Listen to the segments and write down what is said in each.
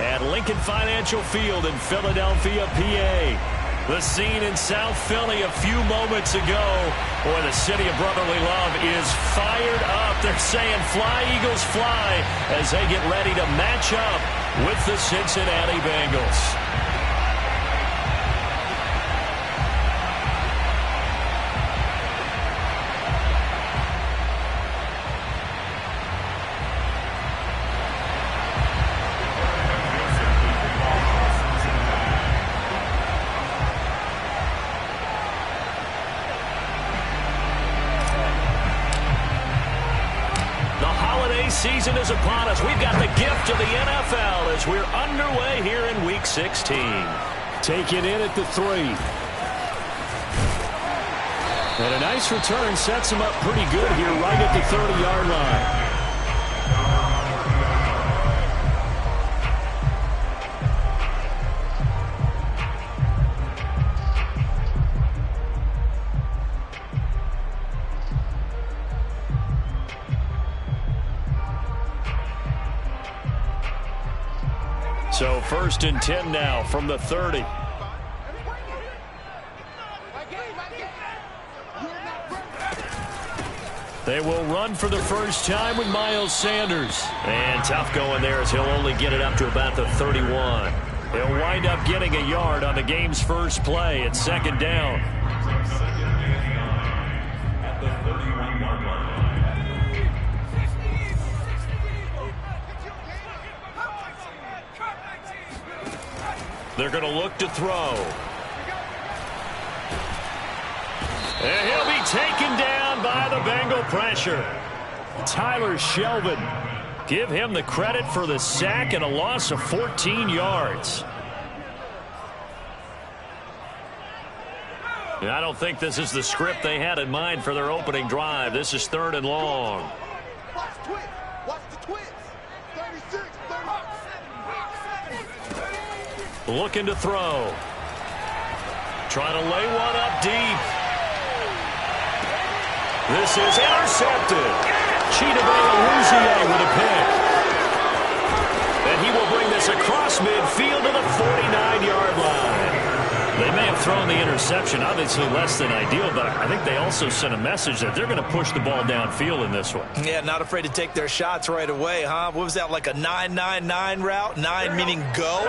at Lincoln Financial Field in Philadelphia, PA. The scene in South Philly a few moments ago. Boy, the city of brotherly love is fired up. They're saying, "Fly, Eagles, fly," as they get ready to match up with the Cincinnati Bengals. Season is upon us. We've got the gift of the NFL as we're underway here in Week 16. Taken in at the 3. And a nice return sets him up pretty good here right at the 30-yard line. So 1st and 10 now from the 30. They will run for the first time with Miles Sanders. And tough going there as he'll only get it up to about the 31. He'll wind up getting a yard on the game's first play at 2nd down. They're going to look to throw. And he'll be taken down by the Bengal pressure. Tyler Shelvin. Give him the credit for the sack and a loss of 14 yards. And I don't think this is the script they had in mind for their opening drive. This is 3rd and long. Looking to throw. Trying to lay one up deep. This is intercepted. Chidobe Awuzie with a pick. And he will bring this across midfield to the 49-yard line. They may have thrown the interception, obviously less than ideal, but I think they also sent a message that they're going to push the ball downfield in this one. Yeah, not afraid to take their shots right away, huh? What was that, like a 9-9-9 route? 9 meaning go?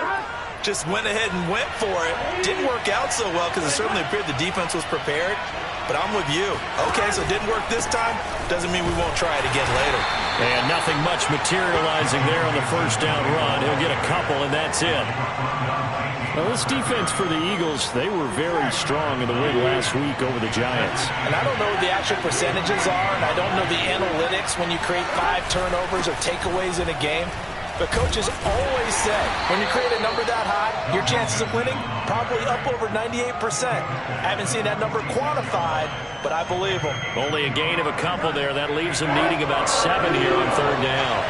Just went ahead and went for it. Didn't work out so well because it certainly appeared the defense was prepared. But I'm with you. Okay, so it didn't work this time. Doesn't mean we won't try it again later. And nothing much materializing there on the first down run. He'll get a couple, and that's it. Well, this defense for the Eagles, they were very strong in the win last week over the Giants. And I don't know what the actual percentages are, and I don't know the analytics when you create 5 turnovers or takeaways in a game. But coaches always say, when you create a number that high, your chances of winning probably up over 98%. I haven't seen that number quantified, but I believe them. Only a gain of a couple there. That leaves them needing about 7 here on 3rd down.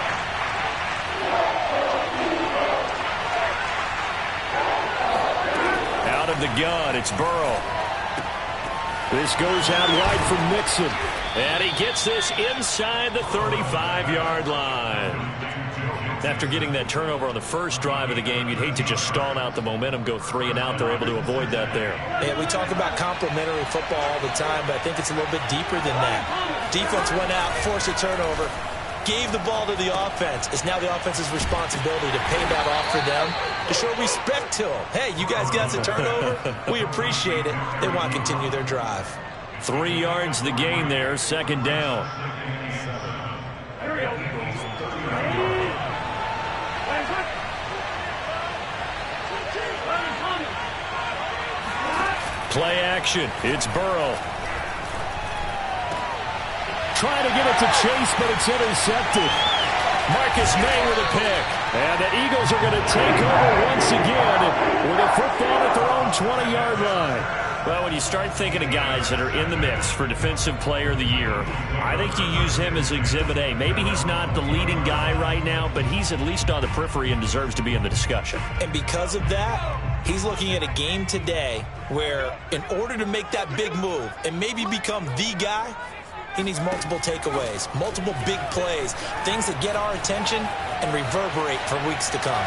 Out of the gun, it's Burrow. This goes out wide for Mixon. And he gets this inside the 35-yard line. After getting that turnover on the first drive of the game, you'd hate to just stall out the momentum, go 3 and out. They're able to avoid that there. Yeah, we talk about complementary football all the time, but I think it's a little bit deeper than that. Defense went out, forced a turnover, gave the ball to the offense. It's now the offense's responsibility to pay that off for them, to show respect to them. Hey, you guys got a turnover? We appreciate it. They want to continue their drive. 3 yards the gain there, 2nd down. Play action. It's Burrow. Trying to get it to Chase, but it's intercepted. Marcus May with a pick. And the Eagles are going to take over once again with a football at their own 20-yard line. Well, when you start thinking of guys that are in the mix for Defensive Player of the Year, I think you use him as Exhibit A. Maybe he's not the leading guy right now, but he's at least on the periphery and deserves to be in the discussion. And because of that, he's looking at a game today where in order to make that big move and maybe become the guy, he needs multiple takeaways, multiple big plays, things that get our attention and reverberate for weeks to come.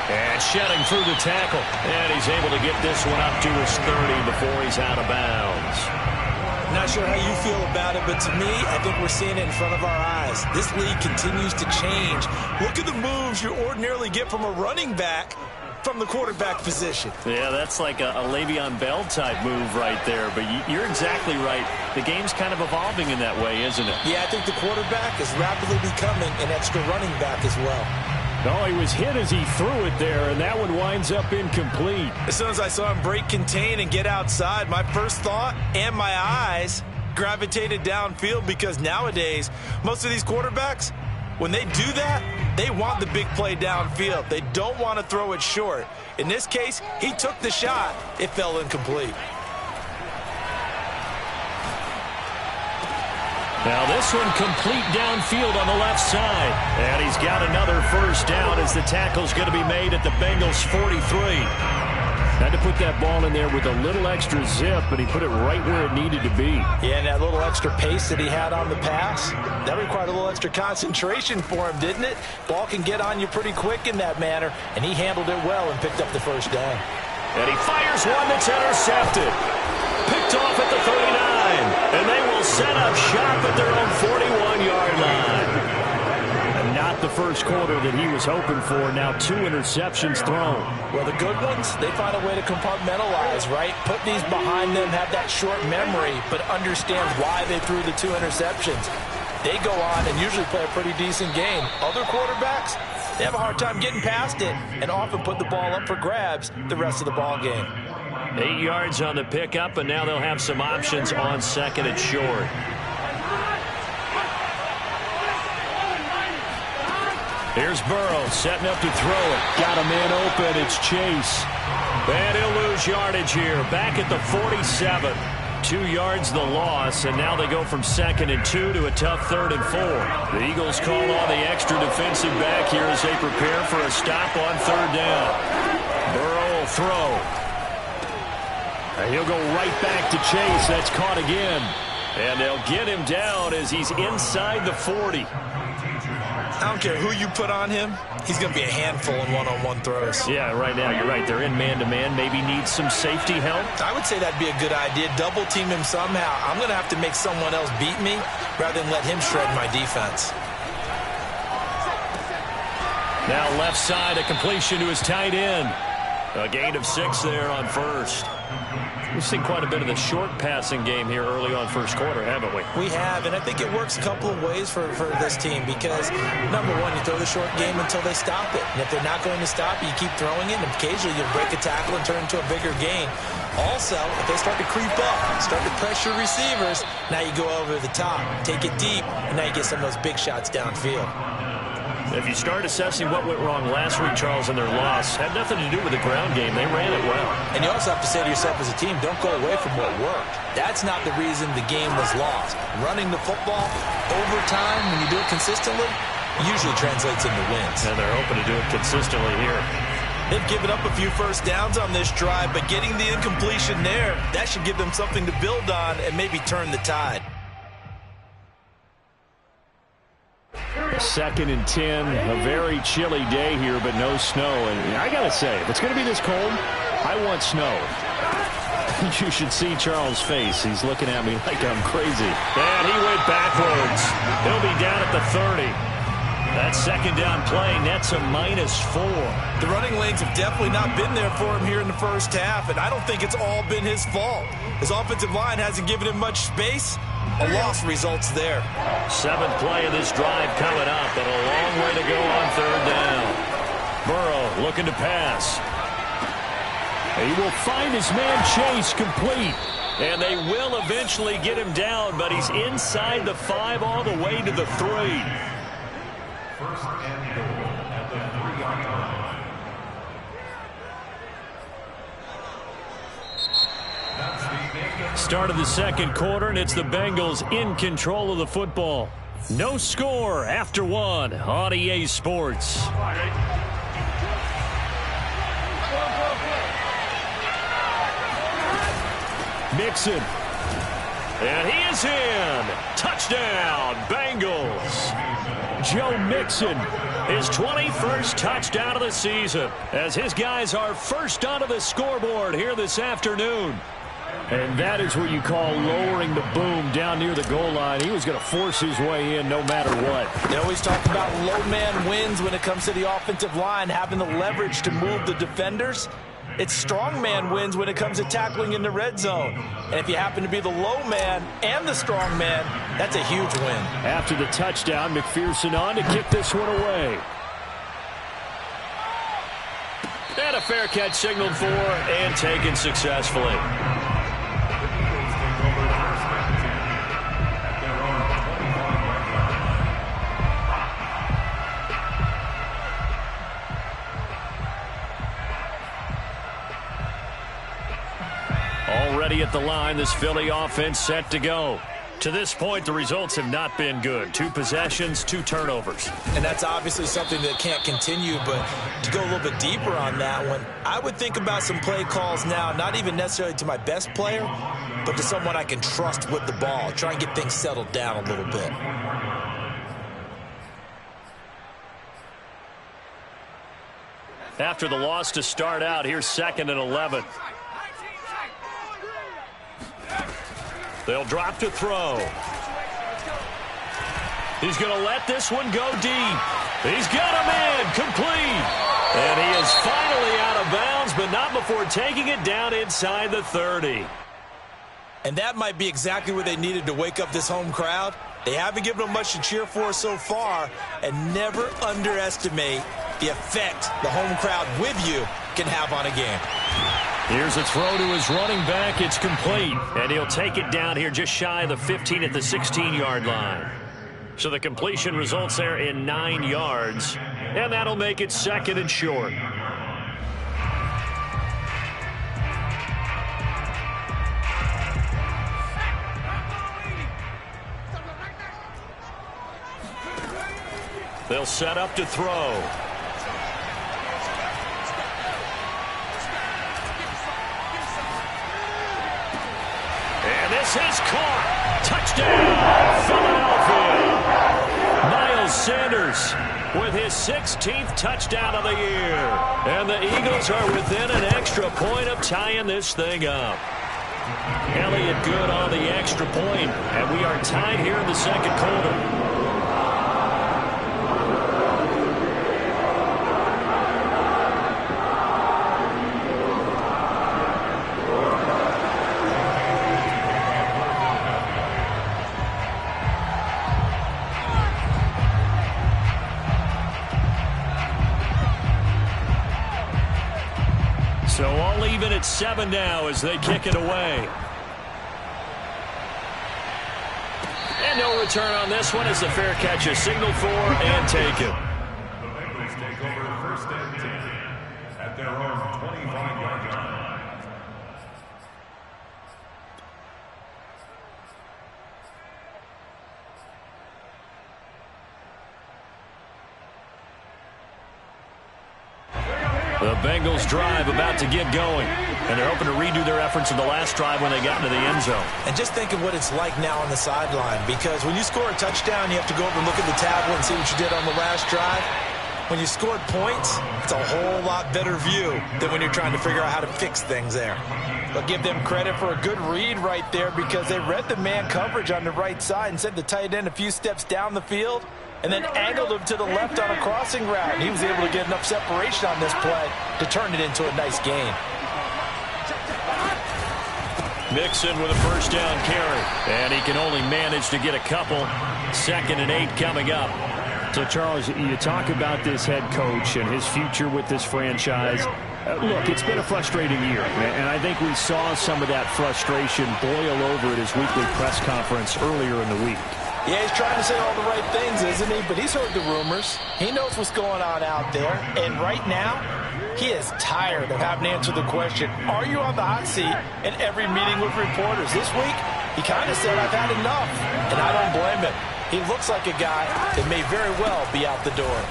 And shedding through the tackle. And he's able to get this one up to his 30 before he's out of bounds. Not sure how you feel about it, but to me, I think we're seeing it in front of our eyes. This league continues to change. Look at the moves you ordinarily get from a running back from the quarterback position. Yeah, that's like a Le'Veon Bell type move right there. But you're exactly right. The game's kind of evolving in that way, isn't it? Yeah, I think the quarterback is rapidly becoming an extra running back as well. No, he was hit as he threw it there, and that one winds up incomplete. As soon as I saw him break contain and get outside, my first thought and my eyes gravitated downfield, because nowadays, most of these quarterbacks, when they do that, they want the big play downfield. They don't want to throw it short. In this case, he took the shot. It fell incomplete. Now this one complete downfield on the left side. And he's got another first down as the tackle's going to be made at the Bengals 43. Had to put that ball in there with a little extra zip, but he put it right where it needed to be. Yeah, and that little extra pace that he had on the pass, that required a little extra concentration for him, didn't it? Ball can get on you pretty quick in that manner, and he handled it well and picked up the first down. And he fires one that's intercepted. Picked off at the 39. And they will set up shop at their own 41-yard line. And not the first quarter that he was hoping for. Now 2 interceptions thrown. Well, the good ones, they find a way to compartmentalize, right? Put these behind them, have that short memory, but understand why they threw the 2 interceptions. They go on and usually play a pretty decent game. Other quarterbacks, they have a hard time getting past it and often put the ball up for grabs the rest of the ball game. 8 yards on the pickup, and now they'll have some options on second and short. Here's Burrow setting up to throw it. Got a man open. It's Chase. And he'll lose yardage here. Back at the 47. 2 yards the loss, and now they go from 2nd and 2 to a tough 3rd and 4. The Eagles call on the extra defensive back here as they prepare for a stop on 3rd down. Burrow will throw. And he'll go right back to Chase. That's caught again. And they'll get him down as he's inside the 40. I don't care who you put on him, he's going to be a handful in one-on-one throws. Yeah, right now, you're right. They're in man-to-man. Maybe need some safety help. I would say that'd be a good idea. Double team him somehow. I'm going to have to make someone else beat me rather than let him shred my defense. Now left side, a completion to his tight end. A gain of 6 there on first. We've seen quite a bit of the short passing game here early on first quarter, haven't we? We have, and I think it works a couple of ways for this team because, number one, you throw the short game until they stop it. And if they're not going to stop it, you keep throwing it, and occasionally you'll break a tackle and turn it into a bigger gain. Also, if they start to creep up, start to pressure receivers, now you go over the top, take it deep, and now you get some of those big shots downfield. If you start assessing what went wrong last week, Charles, in their loss, had nothing to do with the ground game. They ran it well. And you also have to say to yourself as a team, don't go away from what worked. That's not the reason the game was lost. Running the football over time, when you do it consistently, usually translates into wins. And they're hoping to do it consistently here. They've given up a few first downs on this drive, but getting the incompletion there, that should give them something to build on and maybe turn the tide. 2nd and 10, a very chilly day here, but no snow. And I got to say, if it's going to be this cold, I want snow. You should see Charles' face. He's looking at me like I'm crazy. And he went backwards. He'll be down at the 30. That 2nd down play nets a -4. The running lanes have definitely not been there for him here in the first half, and I don't think it's all been his fault. His offensive line hasn't given him much space. A loss results there. 7th play of this drive coming up, but a long way to go on 3rd down. Burrow looking to pass. He will find his man Chase complete. And they will eventually get him down, but he's inside the 5 all the way to the 3. First and goal at the 3-yard line. Start of the 2nd quarter, and it's the Bengals in control of the football. No score after 1 on EA Sports. Mixon. And he is in. Touchdown, Bengals. Joe Mixon, his 21st touchdown of the season, as his guys are first onto the scoreboard here this afternoon. And that is what you call lowering the boom down near the goal line. He was going to force his way in no matter what. They always talk about low man wins when it comes to the offensive line, having the leverage to move the defenders. It's strong man wins when it comes to tackling in the red zone. And if you happen to be the low man and the strong man, that's a huge win. After the touchdown, McPherson on to kick this one away. And a fair catch signaled for and taken successfully. Already at the line, this Philly offense set to go. To this point, the results have not been good. 2 possessions, 2 turnovers. And that's obviously something that can't continue, but to go a little bit deeper on that one, I would think about some play calls now, not even necessarily to my best player, but to someone I can trust with the ball. Try and get things settled down a little bit. After the loss to start out, here's 2nd and 11. They'll drop to throw. He's going to let this one go deep. He's got him in, complete. And he is finally out of bounds, but not before taking it down inside the 30. And that might be exactly what they needed to wake up this home crowd. They haven't given them much to cheer for so far, and never underestimate the effect the home crowd with you can have on a game. Here's a throw to his running back. It's complete. And he'll take it down here just shy of the 15 at the 16-yard line. So the completion results there in 9 yards. And that'll make it 2nd and short. They'll set up to throw. This is caught. Touchdown, Philadelphia. Miles Sanders with his 16th touchdown of the year. And the Eagles are within an extra point of tying this thing up. Elliott good on the extra point, and we are tied here in the 2nd quarter. So all even at 7 now as they kick it away. And no return on this one as the fair catch is signaled for and taken. The Bengals take over 1st and 10 at their own 25-yard line. The Bengals drive about to get going, and they're hoping to redo their efforts in the last drive when they got into the end zone. And just think of what it's like now on the sideline, because when you score a touchdown, you have to go over and look at the tablet and see what you did on the last drive. When you scored points, it's a whole lot better view than when you're trying to figure out how to fix things there. But give them credit for a good read right there, because they read the man coverage on the right side and sent the tight end a few steps down the field, and then angled him to the left on a crossing route. And he was able to get enough separation on this play to turn it into a nice gain. Mixon with a 1st down carry. And he can only manage to get a couple. 2nd and 8 coming up. So, Charles, you talk about this head coach and his future with this franchise. Look, it's been a frustrating year, and I think we saw some of that frustration boil over at his weekly press conference earlier in the week. Yeah, he's trying to say all the right things, isn't he? But he's heard the rumors. He knows what's going on out there. And right now, he is tired of having to answer the question, are you on the hot seat in every meeting with reporters? This week, he kind of said, I've had enough. And I don't blame him. He looks like a guy that may very well be out the door.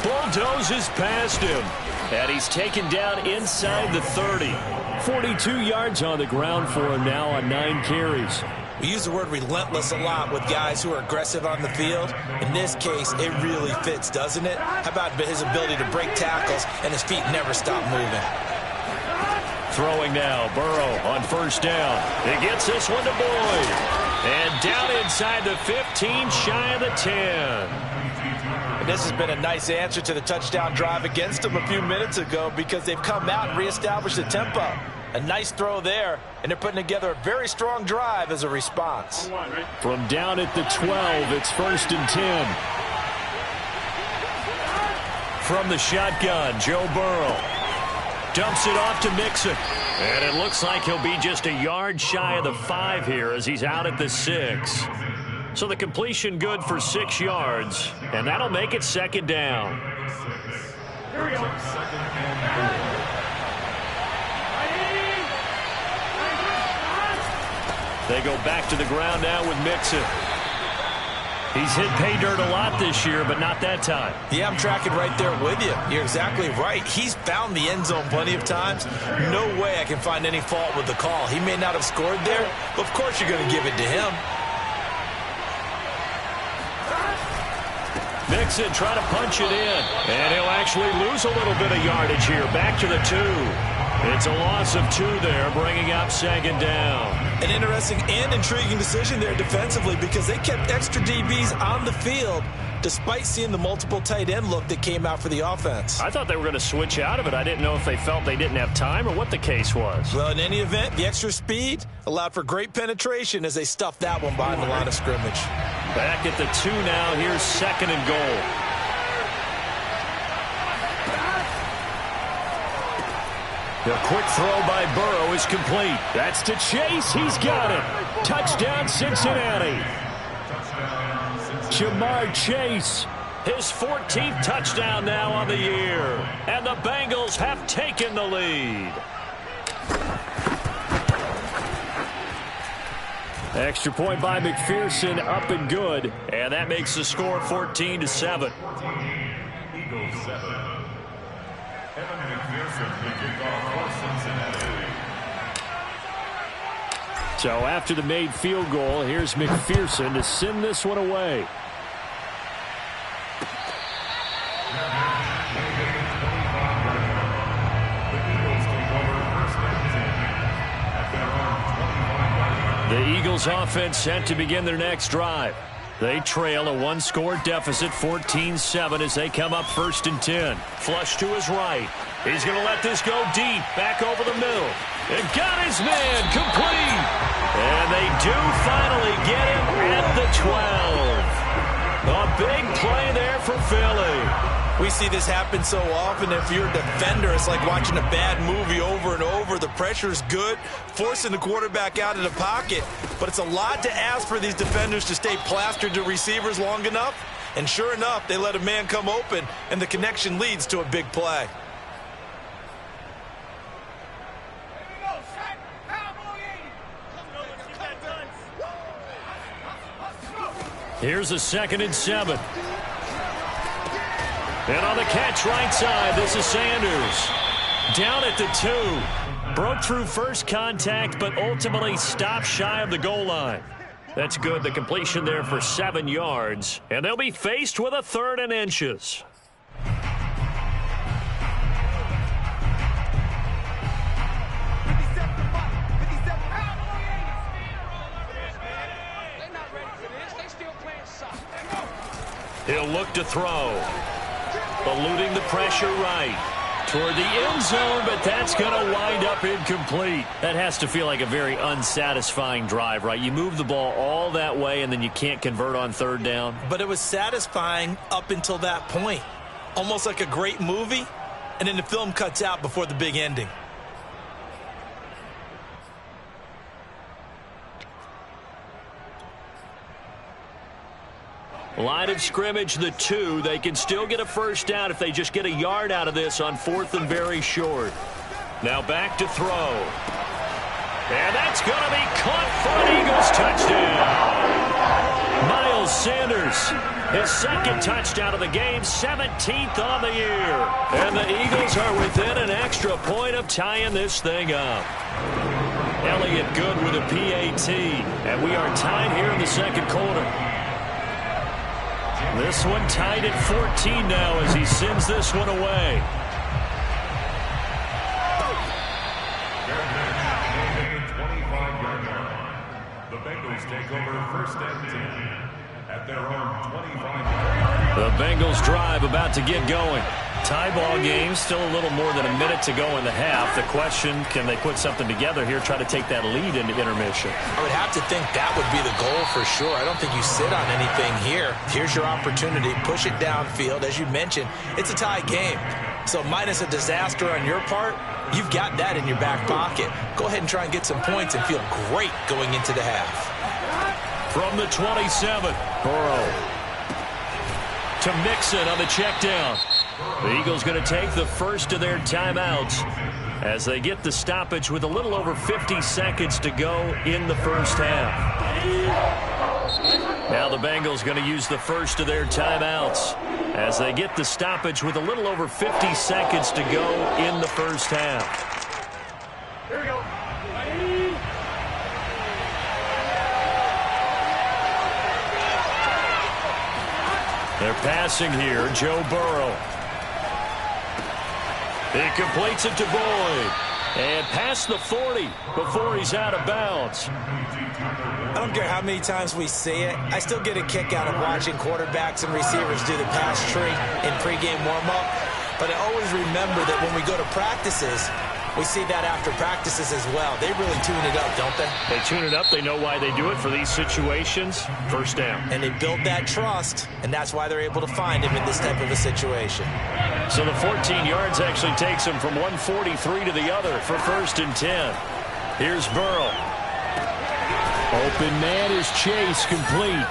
Bulldozes past him. And he's taken down inside the 30. 42 yards on the ground for him now on 9 carries. We use the word relentless a lot with guys who are aggressive on the field. In this case, it really fits, doesn't it? How about his ability to break tackles and his feet never stop moving? Throwing now, Burrow on first down. He gets this one to Boyd. And down inside the 15, shy of the 10. And this has been a nice answer to the touchdown drive against them a few minutes ago because they've come out and reestablished the tempo. A nice throw there, and they're putting together a very strong drive as a response. From down at the 12, it's 1st and 10. From the shotgun, Joe Burrow dumps it off to Mixon. And it looks like he'll be just a yard shy of the 5 here as he's out at the 6. So the completion good for 6 yards, and that'll make it 2nd down. Here we go. 2nd and 4. They go back to the ground now with Mixon. He's hit pay dirt a lot this year, but not that time. Yeah, I'm tracking right there with you. You're exactly right. He's found the end zone plenty of times. No way I can find any fault with the call. He may not have scored there, but of course you're going to give it to him. Mixon trying to punch it in. And he'll actually lose a little bit of yardage here. Back to the 2. It's a loss of 2 there, bringing up 2nd down. An interesting and intriguing decision there defensively because they kept extra DBs on the field despite seeing the multiple tight end look that came out for the offense. I thought they were going to switch out of it. I didn't know if they felt they didn't have time or what the case was. Well, in any event, the extra speed allowed for great penetration as they stuffed that one behind the line of scrimmage. Back at the 2 now. Here's 2nd and goal. The quick throw by Burrow is complete. That's to Chase. He's got it. Touchdown, Cincinnati. Jamar Chase, his 14th touchdown now on the year. And the Bengals have taken the lead. Extra point by McPherson, up and good. And that makes the score 14-7. Eagles 7. Evan McPherson will kick off for Cincinnati. So after the made field goal, here's McPherson to send this one away. The Eagles offense set to begin their next drive. They trail a 1-score deficit, 14-7, as they come up 1st and 10. Flush to his right. He's going to let this go deep, back over the middle. And got his man, complete. And they do finally get him at the 12. A big play there for Philly. We see this happen so often. If you're a defender, it's like watching a bad movie over and over. The pressure is good, forcing the quarterback out of the pocket. But it's a lot to ask for these defenders to stay plastered to receivers long enough. And sure enough, they let a man come open, and the connection leads to a big play. Here's a 2nd and 7. And on the catch right side, this is Sanders. Down at the 2. Broke through first contact, but ultimately stopped shy of the goal line. That's good. The completion there for 7 yards. And they'll be faced with a 3rd and inches. He'll look to throw. Eluding the pressure right. Toward the end zone, but that's going to wind up incomplete. That has to feel like a very unsatisfying drive, right? You move the ball all that way, and then you can't convert on 3rd down. But it was satisfying up until that point. Almost like a great movie, and then the film cuts out before the big ending. Line of scrimmage, the 2. They can still get a 1st down if they just get a yard out of this on 4th and very short. Now back to throw. And that's going to be caught for an Eagles touchdown. Miles Sanders, his 2nd touchdown of the game, 17th on the year. And the Eagles are within an extra point of tying this thing up. Elliott good with a PAT. And we are tied here in the second quarter. This one tied at 14 now as he sends this one away. The Bengals take over first and 10 at their own 25. The Bengals drive about to get going. Tie ball game, still a little more than a minute to go in the half. The question, can they put something together here, try to take that lead into intermission? I would have to think that would be the goal for sure. I don't think you sit on anything here. Here's your opportunity. Push it downfield. As you mentioned, it's a tie game. So minus a disaster on your part, you've got that in your back pocket. Go ahead and try and get some points and feel great going into the half. From the 27, Burrow to Mixon on the check down. The Eagles going to take the first of their timeouts as they get the stoppage with a little over 50 seconds to go in the first half. Now the Bengals going to use the first of their timeouts as they get the stoppage with a little over 50 seconds to go in the first half. Here we go. They're passing here. Joe Burrow. He completes it to Boyd. And past the 40 before he's out of bounds. I don't care how many times we see it. I still get a kick out of watching quarterbacks and receivers do the pass tree in pregame warm-up. But I always remember that when we go to practices, we see that after practices as well. They really tune it up, don't they? They tune it up. They know why they do it for these situations. First down. And they build that trust, and that's why they're able to find him in this type of a situation. So the 14 yards actually takes him from 143 to the other for first and 10. Here's Burrow. Open man is Chase, complete.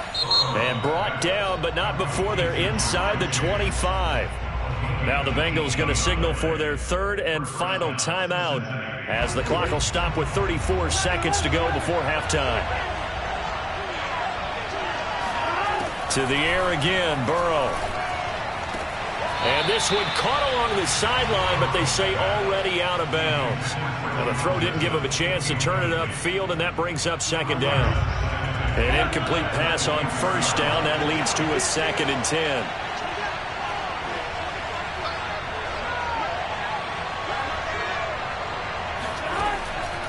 And brought down, but not before they're inside the 25. Now the Bengals going to signal for their third and final timeout as the clock will stop with 34 seconds to go before halftime. To the air again, Burrow. And this one caught along the sideline, but they say already out of bounds. Now the throw didn't give him a chance to turn it upfield, and that brings up second down. An incomplete pass on first down. That leads to a second and 10.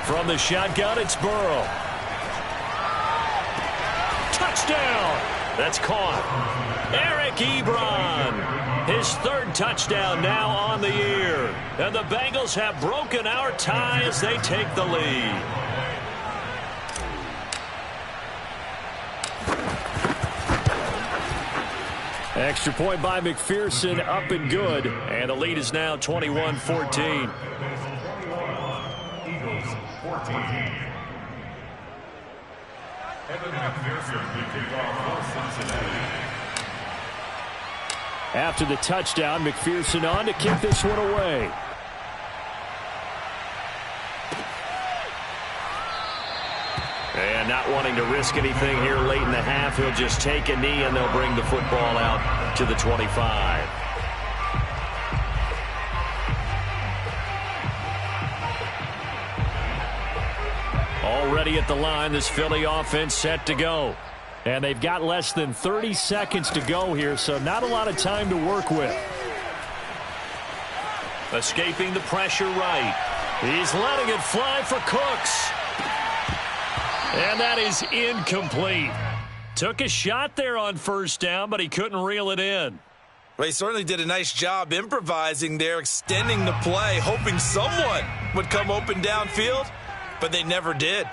From the shotgun, it's Burrow. Touchdown! That's caught. Eric Ebron. His third touchdown now on the year. And the Bengals have broken our tie as they take the lead. Extra point by McPherson, up and good. And the lead is now 21-14. Evan McPherson will kick off for Cincinnati. After the touchdown, McPherson on to kick this one away. And not wanting to risk anything here late in the half, he'll just take a knee and they'll bring the football out to the 25. Already at the line, this Philly offense set to go. And they've got less than 30 seconds to go here, so not a lot of time to work with. Escaping the pressure right. He's letting it fly for Cooks. And that is incomplete. Took a shot there on first down, but he couldn't reel it in. Well, he certainly did a nice job improvising there, extending the play, hoping someone would come open downfield. But they never did.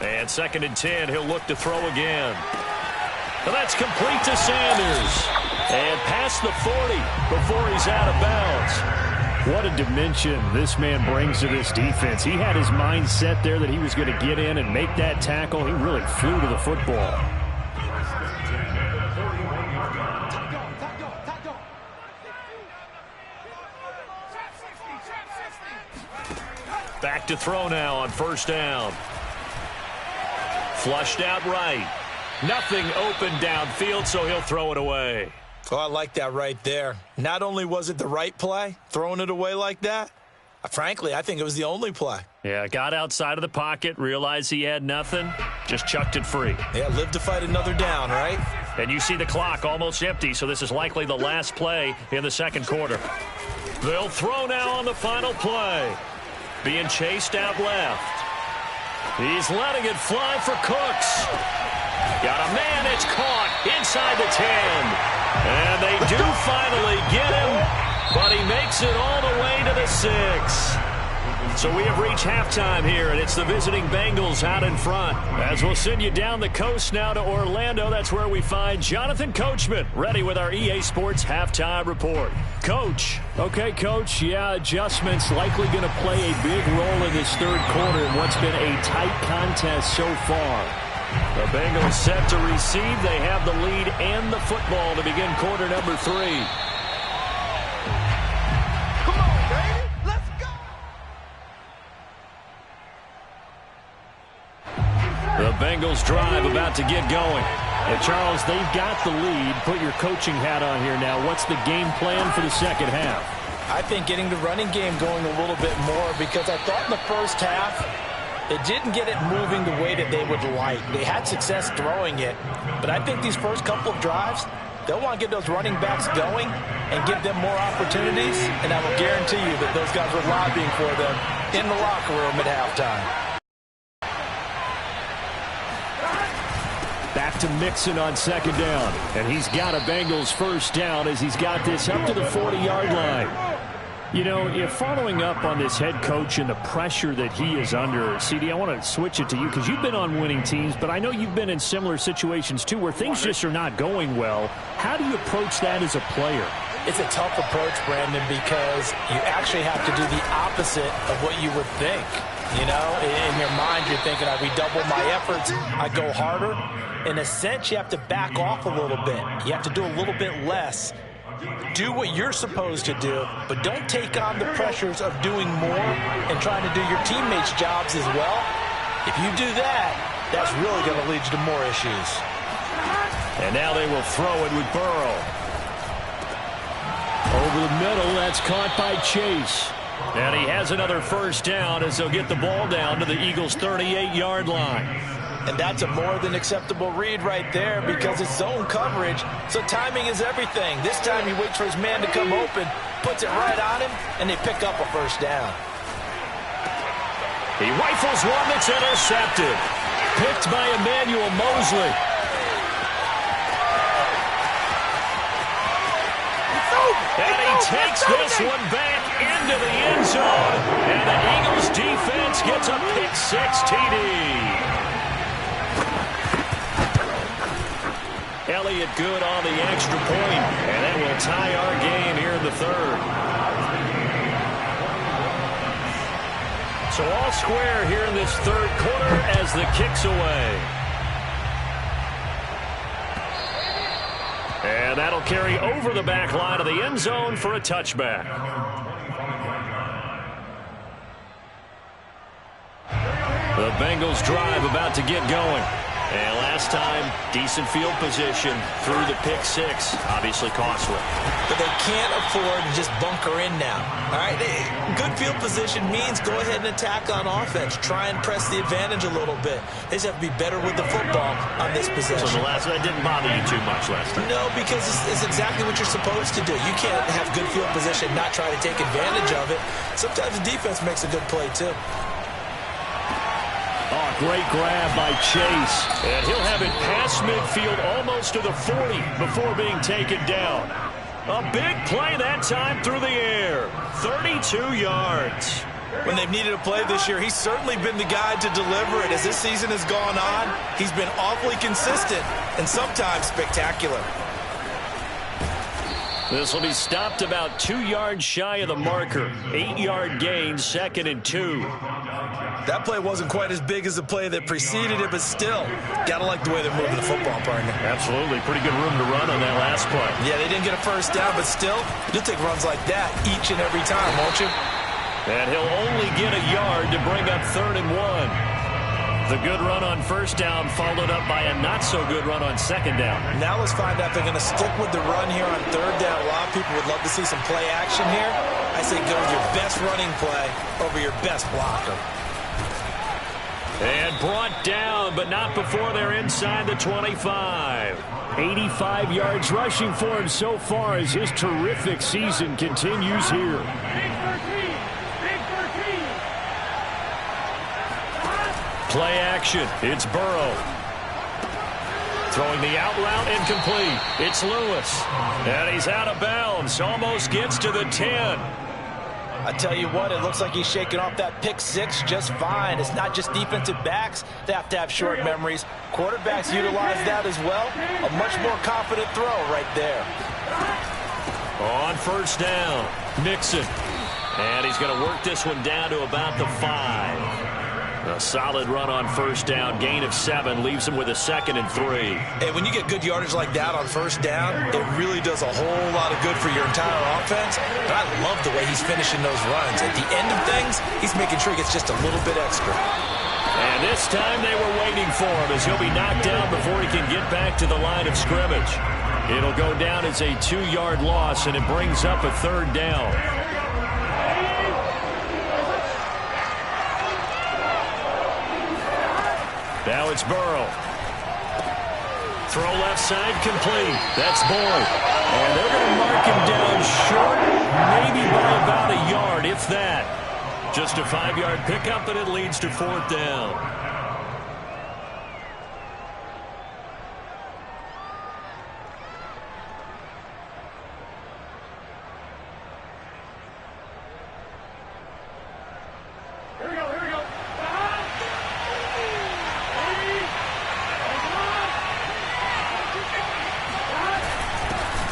And second and 10, he'll look to throw again. And that's complete to Sanders. And past the 40 before he's out of bounds. What a dimension this man brings to this defense. He had his mind set there that he was going to get in and make that tackle. He really flew to the football. Back to throw now on first down. Flushed out right. Nothing open downfield, so he'll throw it away. Oh, I like that right there. Not only was it the right play, throwing it away like that, frankly, I think it was the only play. Yeah, got outside of the pocket, realized he had nothing, just chucked it free. Yeah, live to fight another down, right? And you see the clock almost empty, so this is likely the last play in the second quarter. They'll throw now on the final play. Being chased out left. He's letting it fly for Cooks. Got a man, it's caught inside the 10. And they do finally get him, but he makes it all the way to the 6. So we have reached halftime here, and it's the visiting Bengals out in front. As we'll send you down the coast now to Orlando, that's where we find Jonathan Coachman, ready with our EA Sports Halftime Report. Coach. Okay, Coach, yeah, adjustments likely going to play a big role in this third quarter in what's been a tight contest so far. The Bengals set to receive. They have the lead and the football to begin quarter number 3. Come on, baby. Let's go. The Bengals drive about to get going. And Charles, they've got the lead. Put your coaching hat on here now. What's the game plan for the second half? I think getting the running game going a little bit more, because I thought in the first half it didn't get it moving the way that they would like. They had success throwing it, but I think these first couple of drives, they'll want to get those running backs going and give them more opportunities, and I will guarantee you that those guys were lobbying for them in the locker room at halftime. Back to Mixon on second down, and he's got a Bengals first down as he's got this up to the 40-yard line. You know, you're following up on this head coach and the pressure that he is under. CD, I want to switch it to you because you've been on winning teams, but I know you've been in similar situations too where things just are not going well. How do you approach that as a player? It's a tough approach, Brandon, because you actually have to do the opposite of what you would think. You know, in your mind, you're thinking, I redouble my efforts, I go harder. In a sense, you have to back off a little bit. You have to do a little bit less. Do what you're supposed to do, but don't take on the pressures of doing more and trying to do your teammates' jobs as well. If you do that, that's really going to lead you to more issues. And now they will throw it with Burrow. Over the middle, that's caught by Chase. And he has another first down as they'll get the ball down to the Eagles' 38-yard line. And that's a more than acceptable read right there because it's zone coverage, so timing is everything. This time he waits for his man to come open, puts it right on him, and they pick up a first down. He rifles one that's intercepted. Picked by Emmanuel Mosley. And he takes this one back into the end zone. And the Eagles defense gets a pick-six TD. Elliott good on the extra point, and that will tie our game here in the third. So all square here in this third quarter as the kick's away. And that'll carry over the back line of the end zone for a touchback. The Bengals drive about to get going. And last time, decent field position through the pick-six. Obviously costly. But they can't afford to just bunker in now. All right, good field position means go ahead and attack on offense. Try and press the advantage a little bit. They just have to be better with the football on this possession. So that didn't bother you too much last time? No, because it's exactly what you're supposed to do. You can't have good field position, not try to take advantage of it. Sometimes the defense makes a good play, too. Oh, great grab by Chase. And he'll have it past midfield almost to the 40 before being taken down. A big play that time through the air. 32 yards. When they've needed a play this year, he's certainly been the guy to deliver it. As this season has gone on, he's been awfully consistent and sometimes spectacular. This will be stopped about 2 yards shy of the marker. 8-yard gain, 2nd and 2. That play wasn't quite as big as the play that preceded it, but still, gotta like the way they're moving the football, partner. Absolutely. Pretty good room to run on that last play. Yeah, they didn't get a first down, but still, you'll take runs like that each and every time, won't you? And he'll only get a yard to bring up 3rd and 1. The good run on first down followed up by a not-so-good run on second down. Now let's find out if they're going to stick with the run here on third down. A lot of people would love to see some play action here. I say go with your best running play over your best blocker. And brought down, but not before they're inside the 25. 85 yards rushing for him so far as his terrific season continues here. Play action. It's Burrow. Throwing the out route incomplete. It's Lewis. And he's out of bounds. Almost gets to the 10. I tell you what, it looks like he's shaking off that pick six just fine. It's not just defensive backs that have to have short memories. Quarterbacks utilize that as well. A much more confident throw right there. On first down, Mixon. And he's going to work this one down to about the 5. A solid run on first down, gain of 7, leaves him with a 2nd and 3. Hey, when you get good yardage like that on first down, it really does a whole lot of good for your entire offense. But I love the way he's finishing those runs. At the end of things, he's making sure he gets just a little bit extra. And this time they were waiting for him as he'll be knocked down before he can get back to the line of scrimmage. It'll go down as a 2-yard loss, and it brings up a third down. Now it's Burrow. Throw left side complete. That's Boyd. And they're going to mark him down short, maybe by about a yard, if that. Just a 5-yard pickup, and it leads to 4th down.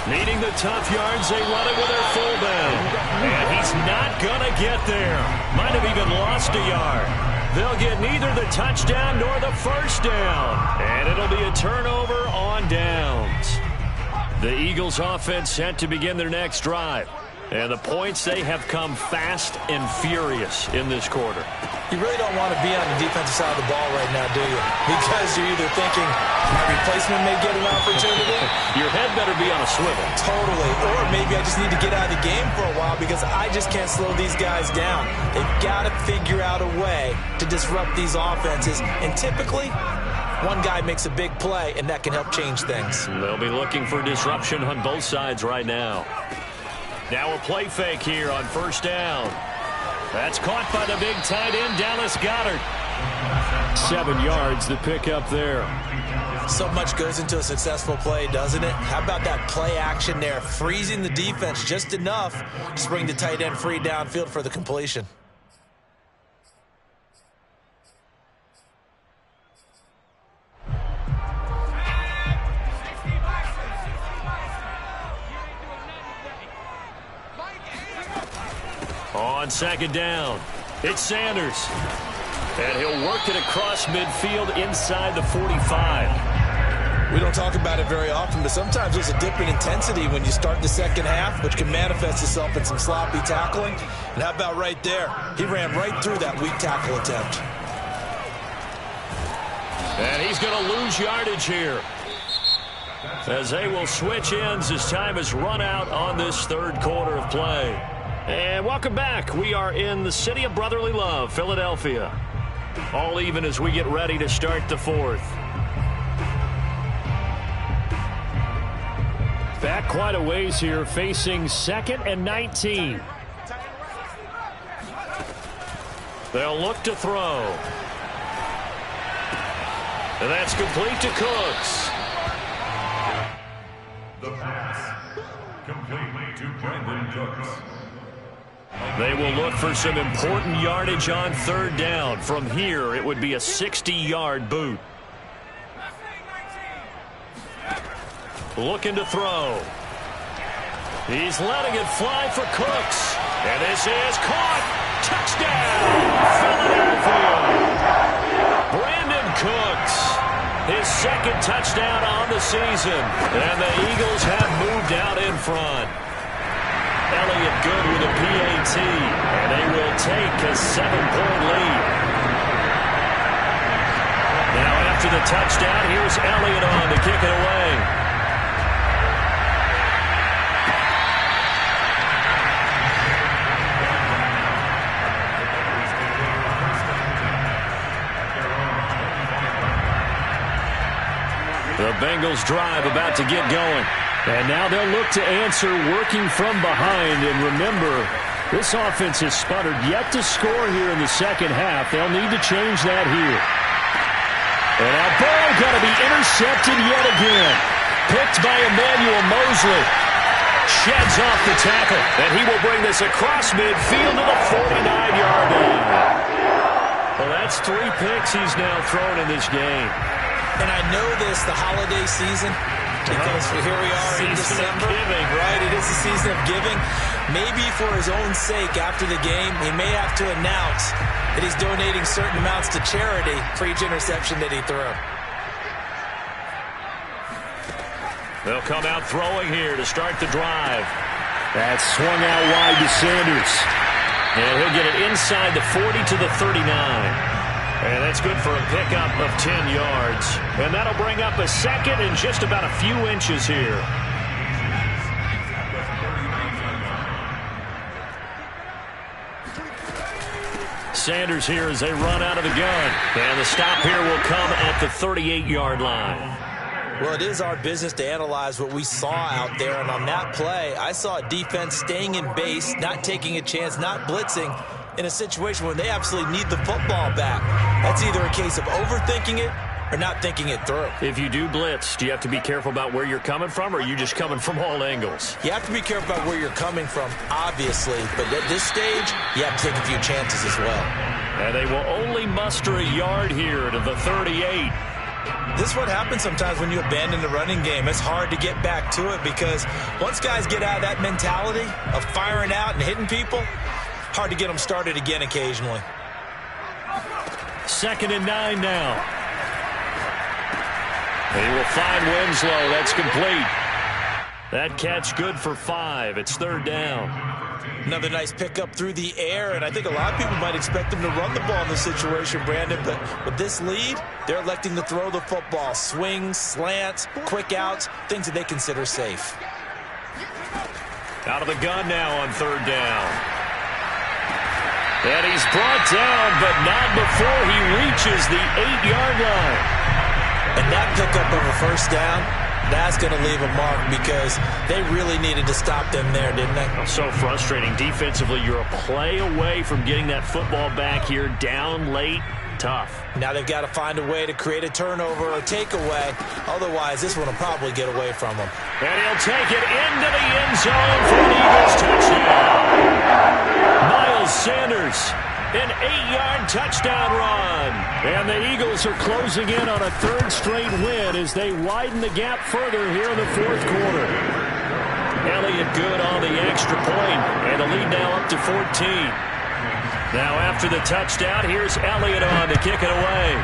Needing the tough yards, they run it with their fullback. And he's not going to get there. Might have even lost a yard. They'll get neither the touchdown nor the first down. And it'll be a turnover on downs. The Eagles offense set to begin their next drive. And the points, they have come fast and furious in this quarter. You really don't want to be on the defensive side of the ball right now, do you? Because you're either thinking my replacement may get an opportunity. Your head better be on a swivel. Totally. Or maybe I just need to get out of the game for a while because I just can't slow these guys down. They've got to figure out a way to disrupt these offenses. And typically, one guy makes a big play, and that can help change things. They'll be looking for disruption on both sides right now. Now a play fake here on first down. That's caught by the big tight end, Dallas Goedert. 7 yards, the pickup there. So much goes into a successful play, doesn't it? How about that play action there, freezing the defense just enough to bring the tight end free downfield for the completion. On second down, it's Sanders. And he'll work it across midfield inside the 45. We don't talk about it very often, but sometimes there's a dip in intensity when you start the second half, which can manifest itself in some sloppy tackling. And how about right there? He ran right through that weak tackle attempt. And he's going to lose yardage here, as they will switch ends as time has run out on this third quarter of play. And welcome back. We are in the city of brotherly love, Philadelphia. All even as we get ready to start the fourth. Back quite a ways here, facing 2nd and 19. They'll look to throw. And that's complete to Cooks. The pass. Complete to Brandon Cooks. They will look for some important yardage on third down. From here, it would be a 60-yard boot. Looking to throw. He's letting it fly for Cooks. And this is caught. Touchdown, Philadelphia. Brandon Cooks, his 2nd touchdown on the season. And the Eagles have moved out in front. Elliott good with a PAT, and they will take a 7-point lead. after the touchdown, here's Elliott on to kick it away. The Bengals drive about to get going. And now they'll look to answer working from behind. And remember, this offense has sputtered yet to score here in the second half. They'll need to change that here. And now Burrow going to be intercepted yet again. Picked by Emmanuel Mosley. Sheds off the tackle. And he will bring this across midfield to the 49-yard line. Well, that's 3 picks he's now thrown in this game. And I know this, the holiday season, because here we are in December. Right, it is the season of giving. Maybe for his own sake after the game, he may have to announce that he's donating certain amounts to charity for each interception that he threw. They'll come out throwing here to start the drive. That's swung out wide to Sanders. And he'll get it inside the 40 to the 39. And that's good for a pickup of 10 yards. And that'll bring up a second and just about a few inches here. Sanders here as they run out of the gun. And the stop here will come at the 38-yard line. Well, it is our business to analyze what we saw out there. And on that play, I saw a defense staying in base, not taking a chance, not blitzing, in a situation where they absolutely need the football back. That's either a case of overthinking it or not thinking it through. If you do blitz, do you have to be careful about where you're coming from, or are you just coming from all angles? You have to be careful about where you're coming from, obviously. But at this stage, you have to take a few chances as well. And they will only muster a yard here to the 38. This is what happens sometimes when you abandon the running game. It's hard to get back to it because once guys get out of that mentality of firing out and hitting people, hard to get them started again occasionally. 2nd and 9 now. He will find Winslow. That's complete. That catch good for 5. It's 3rd down. Another nice pickup through the air, and I think a lot of people might expect them to run the ball in this situation, Brandon, but with this lead, they're electing to throw the football. Swings, slants, quick outs, things that they consider safe. Out of the gun now on 3rd down. And he's brought down, but not before he reaches the 8-yard line. And that pickup of a 1st down, that's going to leave a mark because they really needed to stop them there, didn't they? So frustrating. Defensively, you're a play away from getting that football back here down late. Tough. Now they've got to find a way to create a turnover or takeaway. Otherwise, this one will probably get away from them. And he'll take it into the end zone for an Eagles touchdown. Miles Sanders, an 8-yard touchdown run. And the Eagles are closing in on a 3rd straight win as they widen the gap further here in the 4th quarter. Elliott good on the extra point, and the lead now up to 14. Now after the touchdown, here's Elliott on to kick it away.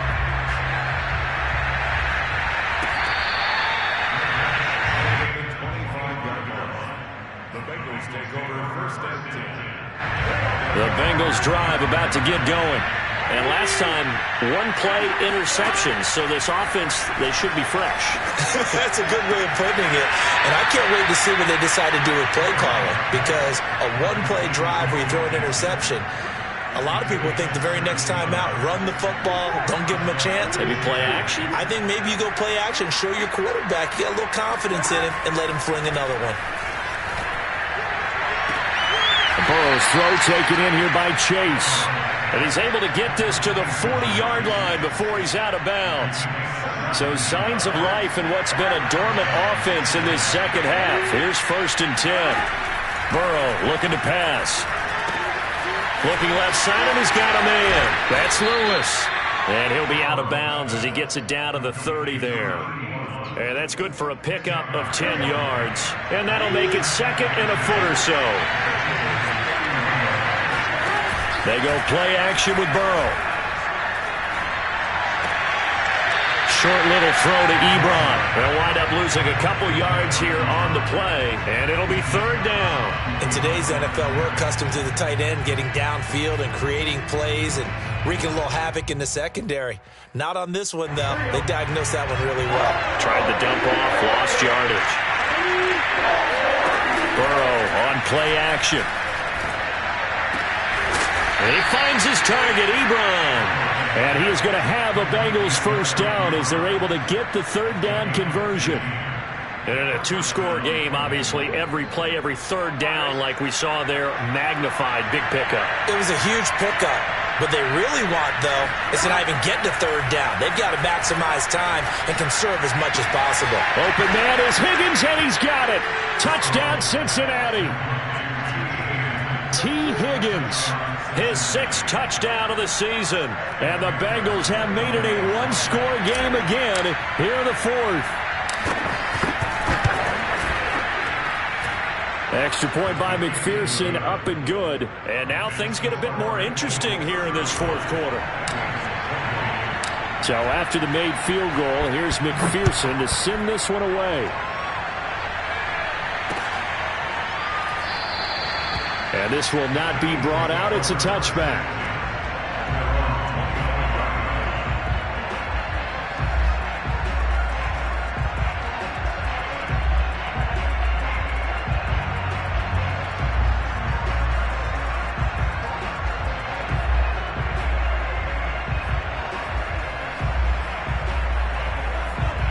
The Bengals take over 1st and 10. The Bengals drive about to get going. And last time, 1-play interception. So this offense, they should be fresh. That's a good way of putting it. And I can't wait to see what they decide to do with play calling. Because a 1-play drive where you throw an interception, a lot of people think the very next time out, run the football, don't give them a chance. Maybe play action? I think maybe you go play action, show your quarterback, get a little confidence in him, and let him fling another one. Burrow's throw taken in here by Chase. And he's able to get this to the 40-yard line before he's out of bounds. So signs of life in what's been a dormant offense in this second half. Here's 1st and 10. Burrow looking to pass. Looking left side, and he's got a man. That's Lewis. And he'll be out of bounds as he gets it down to the 30 there. And that's good for a pickup of 10 yards. And that'll make it 2nd and a foot or so. They go play action with Burrow. Short little throw to Ebron. They'll wind up losing a couple yards here on the play, and it'll be 3rd down. In today's NFL, we're accustomed to the tight end getting downfield and creating plays and wreaking a little havoc in the secondary. Not on this one, though. They diagnosed that one really well. Tried the dump off, lost yardage. Burrow on play action. And he finds his target, Ebron. And he is going to have a Bengals first down as they're able to get the third down conversion. And in a two-score game, obviously, every play, every third down, like we saw there, magnified. Big pickup. It was a huge pickup. What they really want, though, is to not even get to third down. They've got to maximize time and conserve as much as possible. Open man is Higgins, and he's got it. Touchdown, Cincinnati. T. Higgins, his 6th touchdown of the season. And the Bengals have made it a one-score game again here in the 4th. Extra point by McPherson, up and good. And now things get a bit more interesting here in this 4th quarter. So after the made field goal, here's McPherson to send this one away. And this will not be brought out. It's a touchback.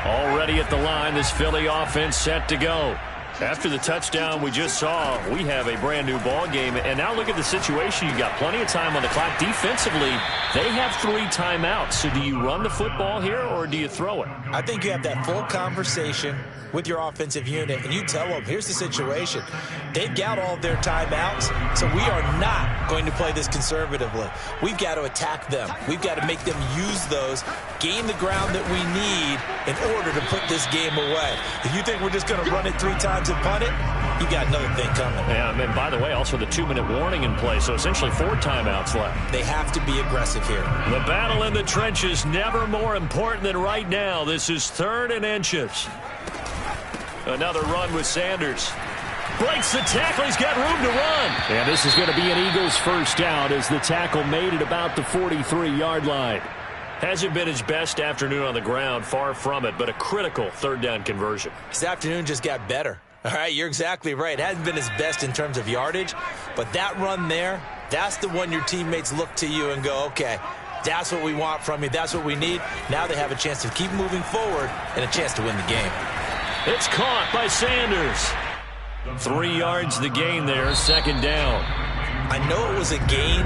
Already at the line, this Philly offense set to go. After the touchdown we just saw, we have a brand new ball game. And now look at the situation. You've got plenty of time on the clock. Defensively, they have 3 timeouts. So do you run the football here or do you throw it? I think you have that full conversation with your offensive unit, and you tell them, here's the situation. They've got all their timeouts, so we are not going to play this conservatively. We've got to attack them. We've got to make them use those, gain the ground that we need in order to put this game away. If you think we're just going to run it 3 times and punt it, you got another thing coming. Yeah, and by the way, also the 2-minute warning in play, so essentially 4 timeouts left. They have to be aggressive here. The battle in the trenches never more important than right now. This is 3rd and inches. Another run with Sanders. Breaks the tackle. He's got room to run. And this is going to be an Eagles first down as the tackle made it about the 43-yard line. Hasn't been his best afternoon on the ground. Far from it, but a critical 3rd down conversion. His afternoon just got better. All right, you're exactly right. It hasn't been his best in terms of yardage, but that run there, that's the one your teammates look to you and go, okay, that's what we want from you. That's what we need. Now they have a chance to keep moving forward and a chance to win the game. It's caught by Sanders. 3 yards the gain there, 2nd down. I know it was a gain,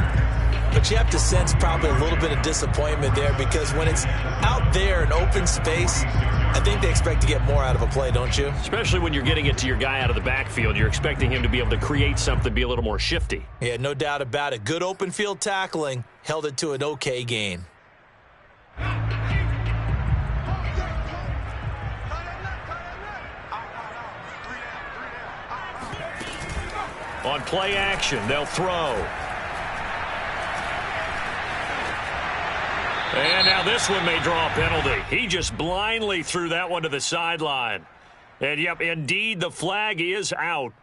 but you have to sense probably a little bit of disappointment there because when it's out there in open space, I think they expect to get more out of a play, don't you? Especially when you're getting it to your guy out of the backfield. You're expecting him to be able to create something, be a little more shifty. Yeah, no doubt about it. Good open field tackling held it to an okay gain. On play action, they'll throw. And now this one may draw a penalty. He just blindly threw that one to the sideline. And, yep, indeed, the flag is out.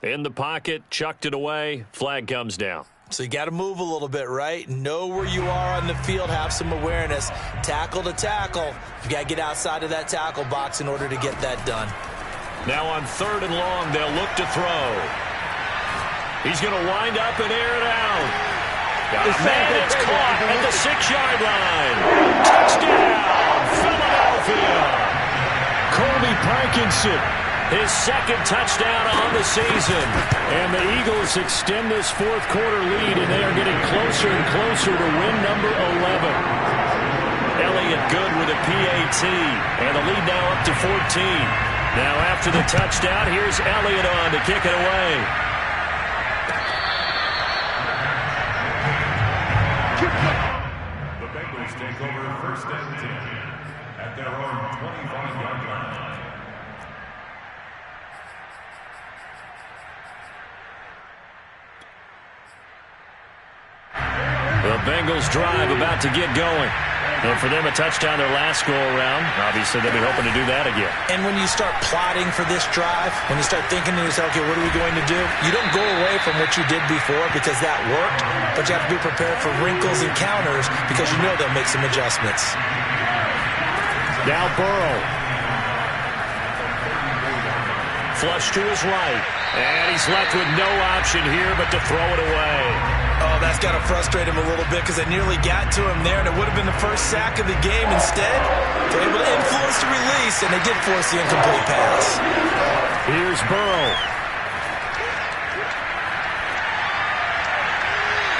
In the pocket, chucked it away, flag comes down. So you got to move a little bit, right? Know where you are on the field, have some awareness. Tackle to tackle. You got to get outside of that tackle box in order to get that done. Now on 3rd and long, they'll look to throw. He's going to wind up and air it out. And it's caught at the 6-yard line. Touchdown, Philadelphia. Colby Parkinson, his 2nd touchdown on the season. And the Eagles extend this 4th quarter lead, and they are getting closer and closer to win number 11. Elliott good with a PAT, and the lead now up to 14. Now after the touchdown, here's Elliott on to kick it away. The Bengals take over 1st and 10 at their own 25-yard line. The Bengals drive about to get going. And for them, a touchdown their last go-around. Obviously, they'll be hoping to do that again. And when you start plotting for this drive, when you start thinking to yourself, okay, what are we going to do? You don't go away from what you did before because that worked, but you have to be prepared for wrinkles and counters because you know they'll make some adjustments. Now Burrow. Flush to his right. And he's left with no option here but to throw it away. Oh, that's got to frustrate him a little bit because I nearly got to him there, and it would have been the first sack of the game. Instead, they're able to influence the release, and they did force the incomplete pass. Here's Burrow.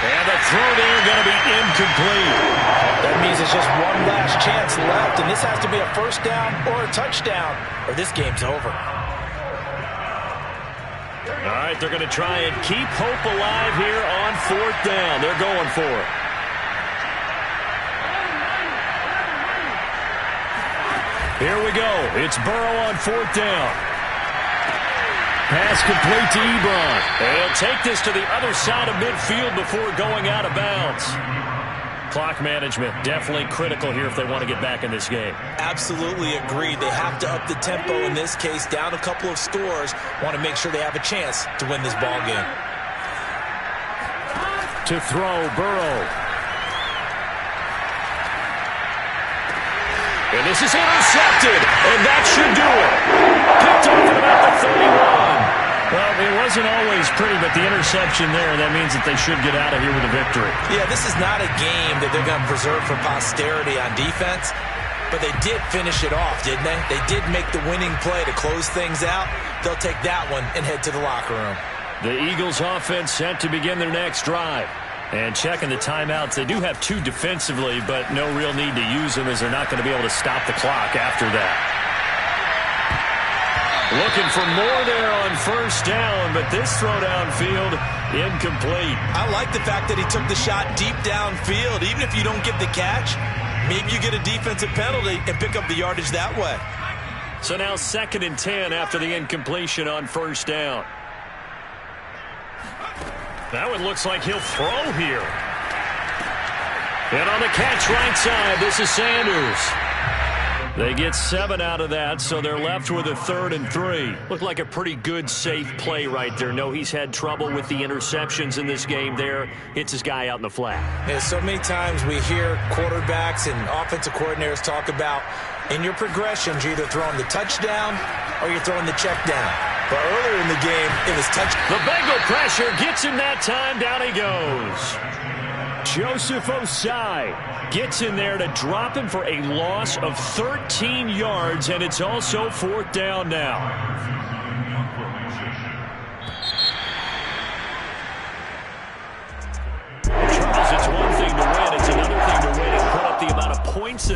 And the throw there going to be incomplete. That means it's just one last chance left, and this has to be a first down or a touchdown, or this game's over. All right, they're going to try and keep hope alive here on fourth down. They're going for it. Here we go. It's Burrow on fourth down. Pass complete to Ebron. And he'll take this to the other side of midfield before going out of bounds. Clock management definitely critical here if they want to get back in this game. Absolutely agreed. They have to up the tempo in this case, down a couple of scores. Want to make sure they have a chance to win this ball game. To throw, Burrow. And this is intercepted, and that should do it. Picked off at about the 31. Well, it wasn't always pretty, but the interception there, that means that they should get out of here with a victory. Yeah, this is not a game that they're going to preserve for posterity on defense, but they did finish it off, didn't they? They did make the winning play to close things out. They'll take that one and head to the locker room. The Eagles offense set to begin their next drive. And checking the timeouts, they do have two defensively, but no real need to use them as they're not going to be able to stop the clock after that. Looking for more there on first down, but this throw downfield, incomplete. I like the fact that he took the shot deep downfield. Even if you don't get the catch, maybe you get a defensive penalty and pick up the yardage that way. So now 2nd and 10 after the incompletion on first down. That one looks like he'll throw here. And on the catch right side, this is Sanders. They get 7 out of that, so they're left with a 3rd and 3. Looked like a pretty good, safe play right there. No, he's had trouble with the interceptions in this game there. Hits his guy out in the flat. Yeah, so many times we hear quarterbacks and offensive coordinators talk about in your progressions, you're either throwing the touchdown or you're throwing the check down. But earlier in the game, it was touch. The Bengal pressure gets him that time. Down he goes. Joseph Osai gets in there to drop him for a loss of 13 yards, and it's also 4th down now. Charles, it's one thing to win. It's another thing to win and put up the amount of points